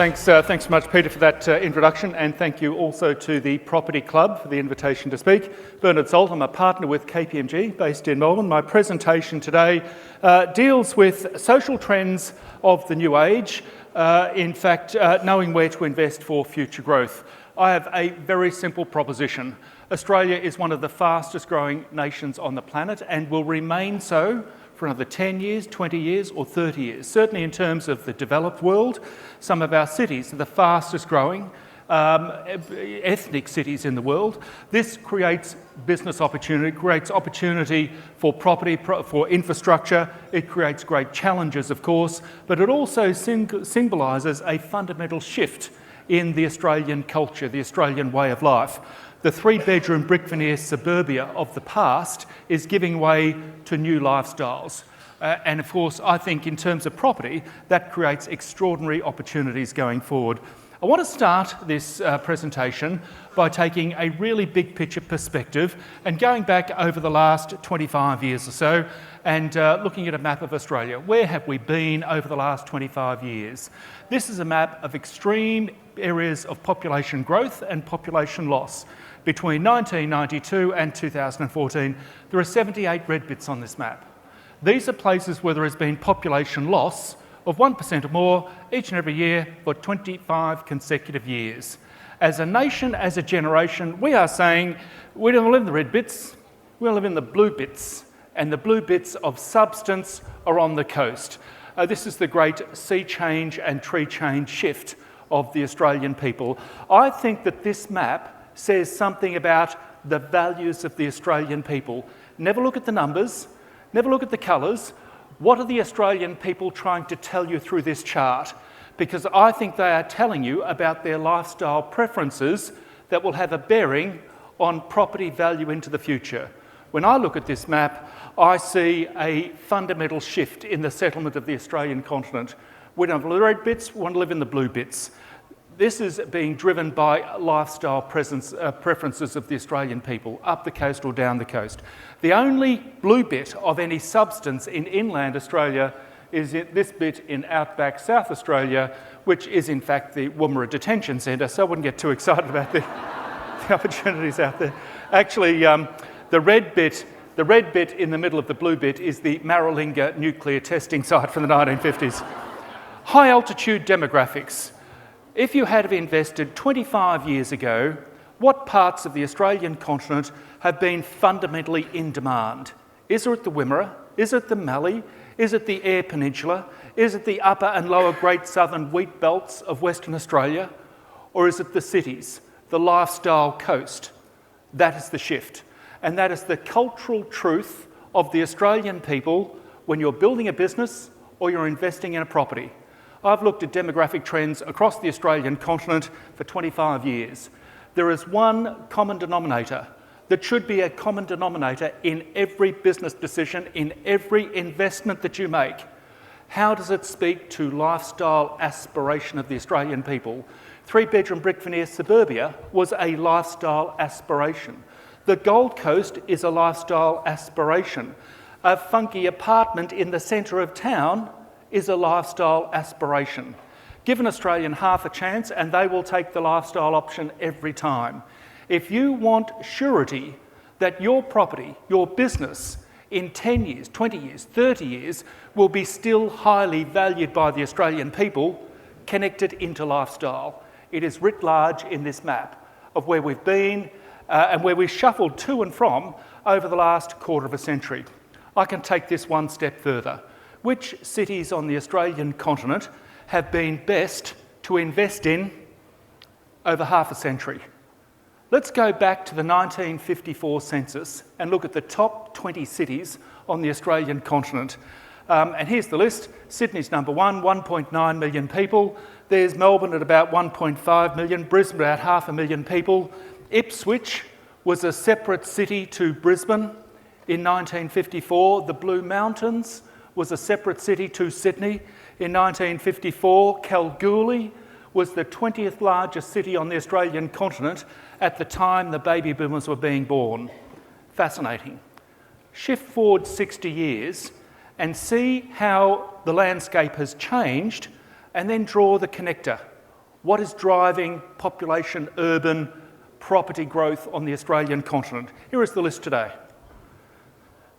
Thanks so much, Peter, for that introduction, and thank you also to the Property Club for the invitation to speak. Bernard Salt, I'm a partner with KPMG based in Melbourne. My presentation today deals with social trends of the new age, knowing where to invest for future growth. I have a very simple proposition. Australia is one of the fastest growing nations on the planet and will remain so for another 10 years, 20 years or 30 years. Certainly in terms of the developed world, some of our cities are the fastest growing ethnic cities in the world. This creates business opportunity, creates opportunity for property, for infrastructure. It creates great challenges, of course, but it also symbolises a fundamental shift in the Australian culture, the Australian way of life. The three-bedroom brick veneer suburbia of the past is giving way to new lifestyles. And of course, I think in terms of property, that creates extraordinary opportunities going forward. I want to start this presentation by taking a really big picture perspective and going back over the last 25 years or so and looking at a map of Australia. Where have we been over the last 25 years? This is a map of extreme areas of population growth and population loss. Between 1992 and 2014, there are 78 red bits on this map. These are places where there has been population loss of 1% or more each and every year for 25 consecutive years. As a nation, as a generation, we are saying we don't live in the red bits, we live in the blue bits, and the blue bits of substance are on the coast. This is the great sea change and tree change shift of the Australian people. I think that this map says something about the values of the Australian people. Never look at the numbers, never look at the colours. What are the Australian people trying to tell you through this chart? Because I think they are telling you about their lifestyle preferences that will have a bearing on property value into the future. When I look at this map, I see a fundamental shift in the settlement of the Australian continent. We don't have the red bits, we want to live in the blue bits. This is being driven by lifestyle preferences of the Australian people, up the coast or down the coast. The only blue bit of any substance in inland Australia is this bit in outback South Australia, which is in fact the Woomera Detention Centre, so I wouldn't get too excited about the opportunities out there. Actually, the red bit in the middle of the blue bit is the Maralinga nuclear testing site from the 1950s. High altitude demographics. If you had invested 25 years ago, what parts of the Australian continent have been fundamentally in demand? Is it the Wimmera? Is it the Mallee? Is it the Eyre Peninsula? Is it the upper and lower Great Southern wheat belts of Western Australia? Or is it the cities, the lifestyle coast? That is the shift. And that is the cultural truth of the Australian people when you're building a business or you're investing in a property. I've looked at demographic trends across the Australian continent for 25 years. There is one common denominator that should be a common denominator in every business decision, in every investment that you make. How does it speak to lifestyle aspiration of the Australian people? Three-bedroom brick veneer suburbia was a lifestyle aspiration. The Gold Coast is a lifestyle aspiration. A funky apartment in the centre of town is a lifestyle aspiration. Give an Australian half a chance and they will take the lifestyle option every time. If you want surety that your property, your business, in 10 years, 20 years, 30 years, will be still highly valued by the Australian people, connect it into lifestyle. It is writ large in this map of where we've been and where we've shuffled to and from over the last quarter of a century. I can take this one step further. Which cities on the Australian continent have been best to invest in over half a century? Let's go back to the 1954 census and look at the top 20 cities on the Australian continent. And here's the list. Sydney's number one, 1.9 million people. There's Melbourne at about 1.5 million, Brisbane about 500,000 people. Ipswich was a separate city to Brisbane in 1954. The Blue Mountains was a separate city to Sydney. In 1954, Kalgoorlie was the 20th largest city on the Australian continent at the time the baby boomers were being born. Fascinating. Shift forward 60 years and see how the landscape has changed and then draw the connector. What is driving population, urban property growth on the Australian continent? Here is the list today.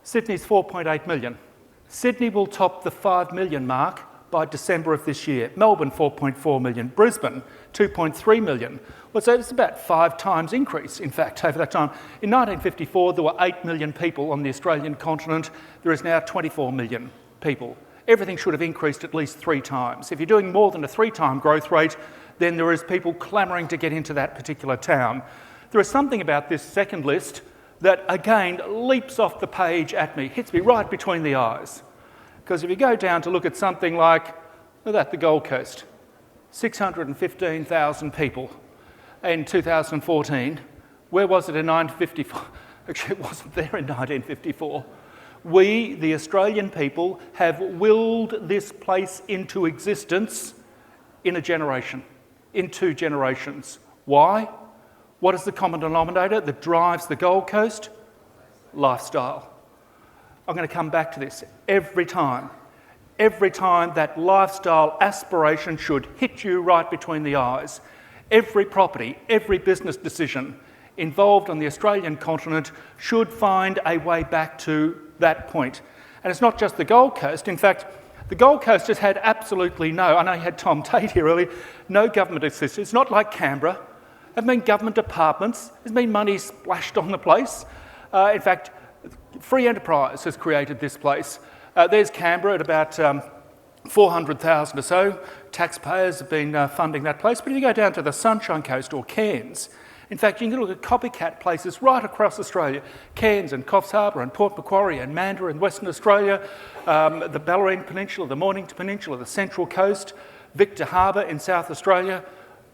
Sydney's 4.8 million. Sydney will top the 5 million mark by December of this year. Melbourne, 4.4 million. Brisbane, 2.3 million. Well, so it's about 5 times increase, in fact, over that time. In 1954, there were 8 million people on the Australian continent. There is now 24 million people. Everything should have increased at least 3 times. If you're doing more than a 3-time growth rate, then there is people clamouring to get into that particular town. There is something about this second list that, again, leaps off the page at me, hits me right between the eyes. Because if you go down to look at something like, look at that, the Gold Coast, 615,000 people in 2014. Where was it in 1954? Actually, it wasn't there in 1954. We, the Australian people, have willed this place into existence in a generation, in 2 generations. Why? What is the common denominator that drives the Gold Coast? Lifestyle. I'm going to come back to this every time. Every time that lifestyle aspiration should hit you right between the eyes. Every property, every business decision involved on the Australian continent should find a way back to that point. And it's not just the Gold Coast. In fact, the Gold Coast has had absolutely no, I know you had Tom Tate here earlier, no government assistance. It's not like Canberra. There have been government departments. There's been money splashed on the place. In fact, free enterprise has created this place. There's Canberra at about 400,000 or so. Taxpayers have been funding that place. But if you go down to the Sunshine Coast or Cairns, in fact, you can look at copycat places right across Australia. Cairns and Coffs Harbour and Port Macquarie and Mandurah in Western Australia, the Bellarine Peninsula, the Mornington Peninsula, the Central Coast, Victor Harbour in South Australia.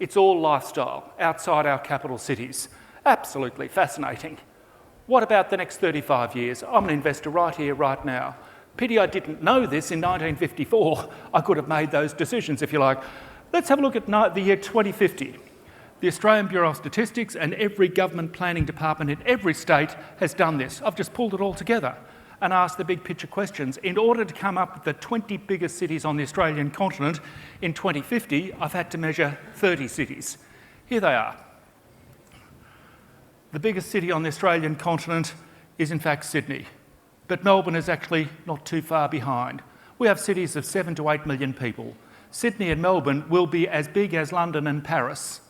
It's all lifestyle outside our capital cities. Absolutely fascinating. What about the next 35 years? I'm an investor right here, right now. Pity I didn't know this in 1954. I could have made those decisions, if you like. Let's have a look at the year 2050. The Australian Bureau of Statistics and every government planning department in every state has done this. I've just pulled it all together and asked the big picture questions. In order to come up with the 20 biggest cities on the Australian continent in 2050, I've had to measure 30 cities. Here they are. The biggest city on the Australian continent is in fact Sydney, but Melbourne is actually not too far behind. We have cities of 7 to 8 million people. Sydney and Melbourne will be as big as London and Paris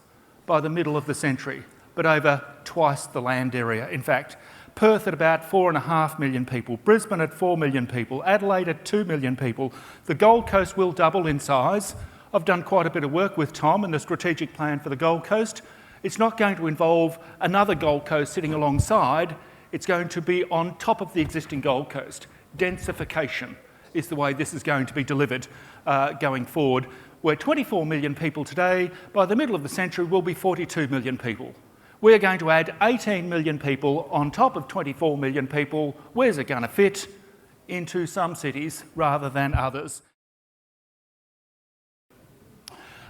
by the middle of the century, but over twice the land area, in fact. Perth at about 4.5 million people, Brisbane at 4 million people, Adelaide at 2 million people. The Gold Coast will double in size. I've done quite a bit of work with Tom and the strategic plan for the Gold Coast. It's not going to involve another Gold Coast sitting alongside. It's going to be on top of the existing Gold Coast. Densification is the way this is going to be delivered going forward. We're 24 million people today. By the middle of the century, we'll be 42 million people. We're going to add 18 million people on top of 24 million people. Where's it going to fit? Into some cities rather than others.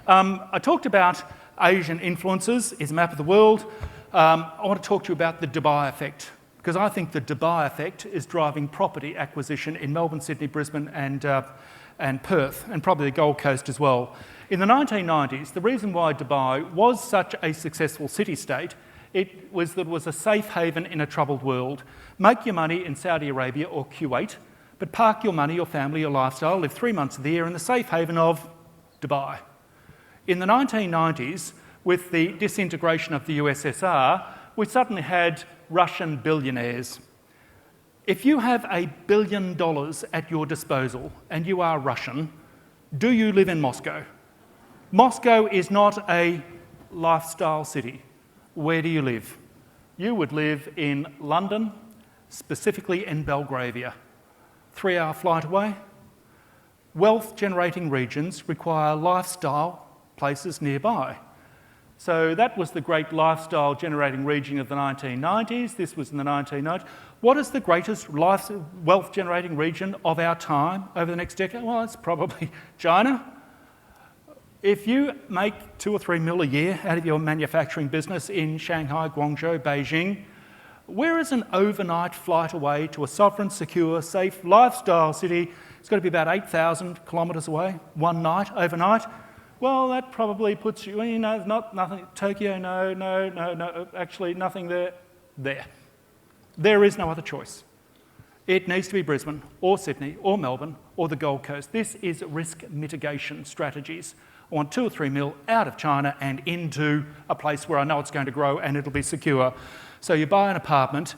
I talked about Asian influences is a map of the world. I want to talk to you about the Dubai effect, because I think the Dubai effect is driving property acquisition in Melbourne, Sydney, Brisbane and Perth, and probably the Gold Coast as well. In the 1990s, the reason why Dubai was such a successful city-state, it was that it was a safe haven in a troubled world. Make your money in Saudi Arabia or Kuwait, but park your money, your family, your lifestyle, live 3 months of the year in the safe haven of Dubai. In the 1990s, with the disintegration of the USSR, we suddenly had Russian billionaires. If you have $1 billion at your disposal and you are Russian, do you live in Moscow? Moscow is not a lifestyle city. Where do you live? You would live in London, specifically in Belgravia. 3-hour flight away. Wealth-generating regions require lifestyle places nearby. So that was the great lifestyle-generating region of the 1990s. This was in the 1990s. What is the greatest wealth-generating region of our time over the next decade? Well, it's probably China. If you make 2 or 3 mil a year out of your manufacturing business in Shanghai, Guangzhou, Beijing, where is an overnight flight away to a sovereign, secure, safe lifestyle city? It's got to be about 8,000 kilometres away, one night, overnight. Well, that probably puts you, nothing, Tokyo, no, actually nothing there. There is no other choice. It needs to be Brisbane or Sydney or Melbourne or the Gold Coast. This is risk mitigation strategies. I want 2 or 3 mil out of China and into a place where I know it's going to grow and it'll be secure. So you buy an apartment,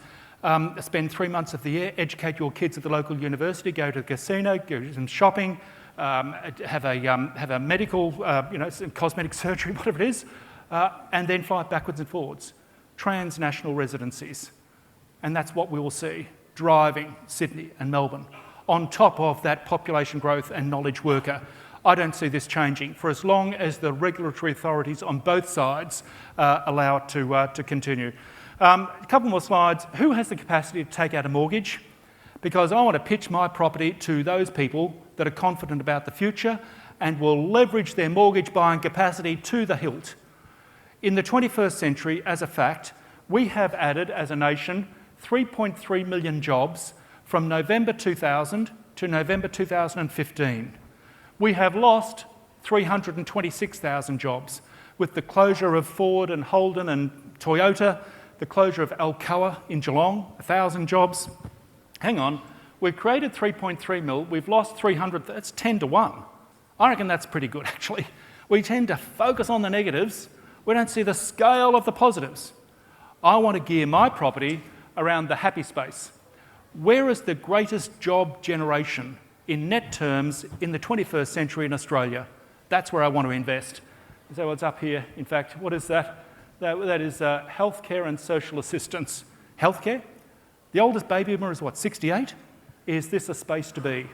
spend 3 months of the year, educate your kids at the local university, go to the casino, go do some shopping, have a medical, some cosmetic surgery, whatever it is, and then fly backwards and forwards. Transnational residencies. And that's what we will see, driving Sydney and Melbourne. On top of that population growth and knowledge worker, I don't see this changing for as long as the regulatory authorities on both sides allow it to continue. A couple more slides. Who has the capacity to take out a mortgage? Because I want to pitch my property to those people that are confident about the future and will leverage their mortgage buying capacity to the hilt. In the 21st century, as a fact, we have added, as a nation, 3.3 million jobs from November 2000 to November 2015. We have lost 326,000 jobs with the closure of Ford and Holden and Toyota, the closure of Alcoa in Geelong, 1,000 jobs. Hang on, we've created 3.3 mil, we've lost 300, that's 10 to 1. I reckon that's pretty good, actually. We tend to focus on the negatives, we don't see the scale of the positives. I want to gear my property around the happy space. Where is the greatest job generation in net terms in the 21st century in Australia? That's where I want to invest. So what's up here, in fact, what is that? That is healthcare and social assistance. Healthcare? The oldest baby boomer is what, 68? Is this a space to be?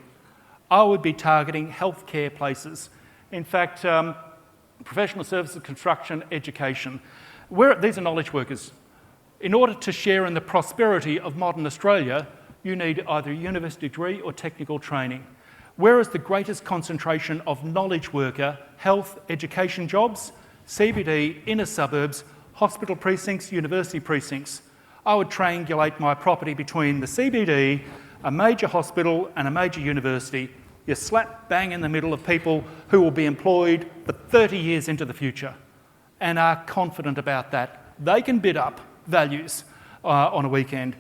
I would be targeting healthcare places. In fact, professional services, construction, education. These are knowledge workers. In order to share in the prosperity of modern Australia, you need either a university degree or technical training. Where is the greatest concentration of knowledge worker, health, education jobs? CBD, inner suburbs, hospital precincts, university precincts. I would triangulate my property between the CBD, a major hospital and a major university. You're slap bang in the middle of people who will be employed for 30 years into the future and are confident about that. They can bid up values on a weekend.